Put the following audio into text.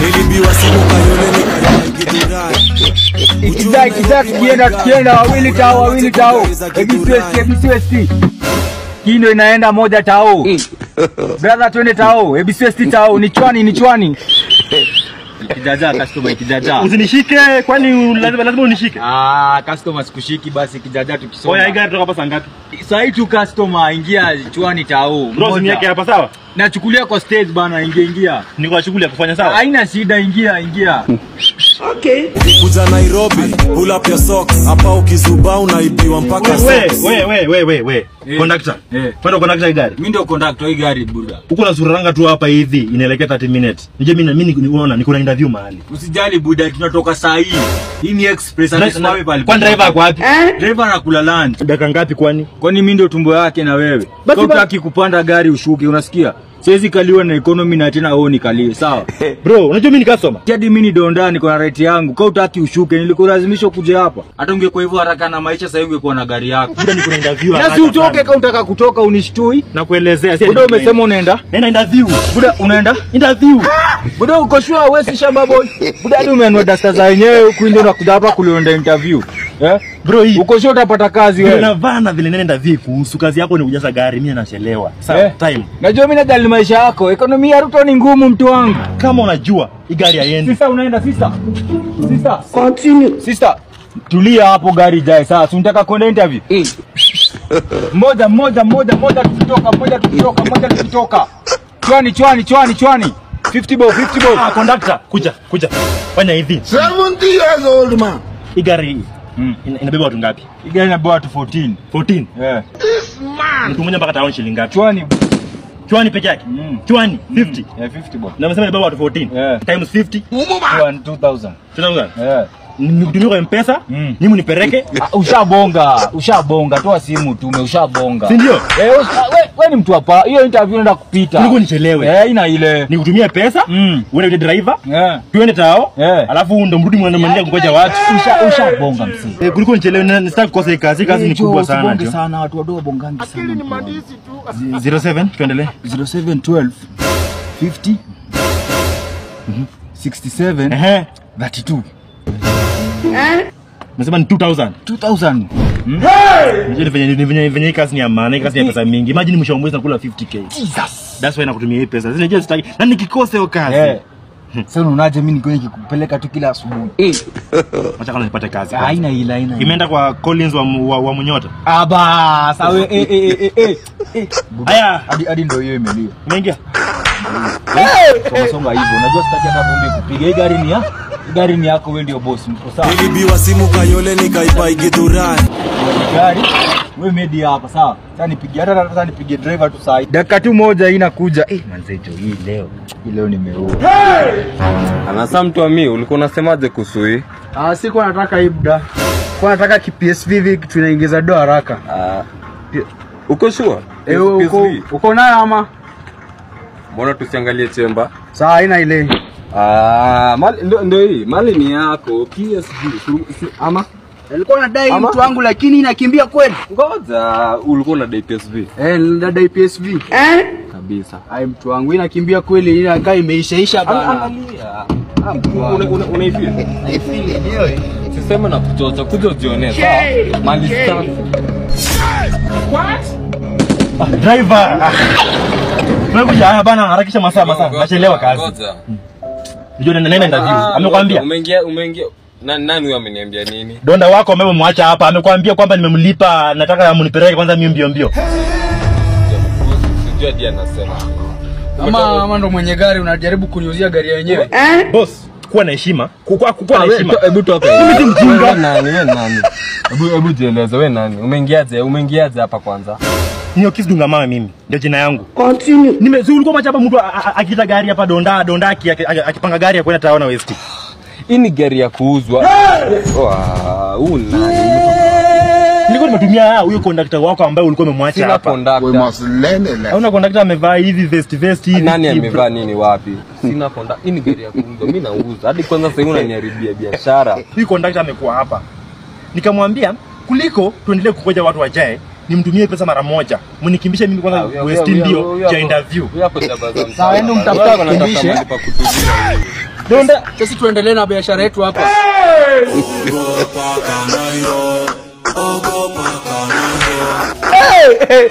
Nilibiwa simu kayole nikaiba Ikizaki kienda wawili tao. ABCST. Kino inaenda moja tao. Brother twende tao. ABCST tao. Ni chwani. Kijaja customer kijaja. Usinishike kwani lazima unishike. Customer sikushiki basi kijaja tukisoma. Oya igari toka pasa ngapi? Sasa tu customer ingia chwani tao. Bro ni yake hapa sawa? Nachukulia kwa stage bana ingia. Niko shughuli ya kufanya sawa? Haina shida ingia. Okay. Ukikuja Nairobi, pull up your socks. Hapa ukizuba unaibiwa mpaka socks. We. Conductor. Kwani conductor gari? Mimi ndio conductor hii gari buda. Uko na suranga tu hapa hivi inaelekea 30 minutes. Nije mimi unaona niko na interview mahali. Usijali buda tunatoka saa hii. Hii ni express anasimama pale. Kwa driver kwa wapi? Driver anakula lunch. Dakika ngapi kwani? Kwani mimi ndio tumbo yake na wewe. Kwa utaki kupanda gari ushuke unasikia? Siwezi kaliwa na economy na tena wewe nikalie, sawa? Bro, unajua mimi ni customer. Hadi mimi ni donda niko na right yangu. Kwa utaki ushuke nilikulazimisha kuja hapa. Hata ungekuwa hivyo haraka na maisha sasa ungekuwa na gari yako. Buda niko na interview hapa. Na si utoke kama unataka kutoka unishtui na kuelezea. Buda umesema unaenda? Nenda interview. Buda unaenda? Interview. Buda uko sure wewe si shamba boy? Buda hadi umeanua dasta za wenyewe huku ndio unakuja hapa kulionda interview. Bro hii uko sure utapata kazi wewe. Unavana vile nenda interview kuhusu kazi yako ni kujaza gari mimi nachelewa. Sawa time. Najua mimi najali maisha yako. Ekonomi ya Ruto ni ngumu mtu wangu. Kama unajua hii gari haiendi. Sister unaenda sister. Continue. Sister tulia hapo gari jae sasa. Unataka kwenda interview? Moja tukitoka. Chwani. 50 bob. Conductor kuja. Fanya hivi. 70 years old man. Hii gari inabeba watu ngapi? Hii gari inabeba watu 14. 14? Yeah. This man. Mtu mmoja mpaka taoni shilingi ngapi? Chwani peke yake. Chwani 50. Yeah, 50 bob. Na umesema inabeba watu 14. Yeah. Times 50 2000. 2000. Yeah. Nikutumie kwa M-Pesa, mimi nipeleke. Ushabonga, toa simu tume ushabonga. Si ndio? Wewe ni mtu hapa. Hiyo interview unaenda kupita. Niko nichelewe. Ina ile. Nikutumie pesa, uende kwa driver, tuende tao, alafu ndo mrudi mwendelea kungoja watu. Ushabonga msii. Kuliko nichelewe nisitaki kukosa kazi ni kubwa sana. Bonge sana watu wadogo bongangi sana. Akili ni madisi tu. 07 tuendelee. 0712 50 67 32. Nasema ni 2000. Venye kazi ni ya maana, kazi ni pesa mingi. Imagine mwisho wa mwezi nakula 50k. Jesus. That's why nakutumia hii pesa. Sasa sitaki na nikikosa hiyo kazi. Sasa unaje mimi niko nikikupeleka tu kila asubuhi. Acha kwanza nipate kazi. Haina ila. Imeenda kwa Collins wa Munyota. Basa wewe Haya, hadi ndio hiyo imelia. Umeingia? Songa hivyo. Unajua sitaki hata bombe kupiga. Hii gari ni yako wewe ndio boss. Mko sawa? Nilibiwa simu kayole nikaiba Githurai. Gari wewe media hapa sawa? Sasa nipige driver tu saa hii. Dakika tu moja inakuja. Manzejo hii leo nimeoa. Anasa mtu wa mimi ulikuwa unasemaje kuhusu hii? Sikuwa nataka hii buda. Kwa nataka PSV hivi tunaingiza doa haraka. Uko sure? Uko nayo ama? Mbona tusiangalie chemba? Sawa haina ile. Ndio hii. Mali ni yako. PSV ama nilikuwa nadai mtu wangu lakini inakimbia kweli. Ngoja, ulikuwa unadai PSV? Nadai PSV. Kabisa. Hai mtu wangu inakimbia kweli, inakaa imeishaisha bana. Angalia. Unaifeel? Naifeel ndio. Sisema na kuchocha kuja ujione sawa. Mali safi. What? Driver. Unakuja bana harakisha masaa. Nachelewa kazi. Ngoja. Unajua nenda interview. Amekwambia? Umeingia. Nani huyo ameniambia nini? Donda wako umemwacha hapa. Amekwambia kwamba nimemlipa, nataka munipeleke kwanza mbio. Sijui hadi anasema. Ama ndo mwenye gari unajaribu kuniuzia gari yenyewe. Boss, kuwa na heshima. Kuwa na heshima. Hebu toka. Mimi si mjinga. Nani? Hebu jieleze wewe nani? Umeingiaje hapa kwanza? Nio Kisdunga mawe mimi. Ndio jina yangu. Continue. Ulikuwa machapa mtu akita gari hapa Donda akipanga gari ya kwenda Taona West. Hii ni gari ya kuuzwa. Nilikuwa nimetumia huyo conductor wako ambaye ulikuwa umemwacha hapa. Hauna conductor amevaa hivi vest hivi. Nani amevaa nini wapi? Sina conductor. Hii ni gari ya kuuzwa. Mimi nauza. Hadi kwanza sasa unaniharibia biashara. Huyo conductor amekuwa hapa. Nikamwambia kuliko tuendelee kungoja watu wajae, nimtumie pesa mara moja. Mnikimbishe mimi kwanza West ndio ya interview. Sawa, ende mtafuta kukimbishe. Donda, sisi tuendelee na biashara yetu hapa. Hey!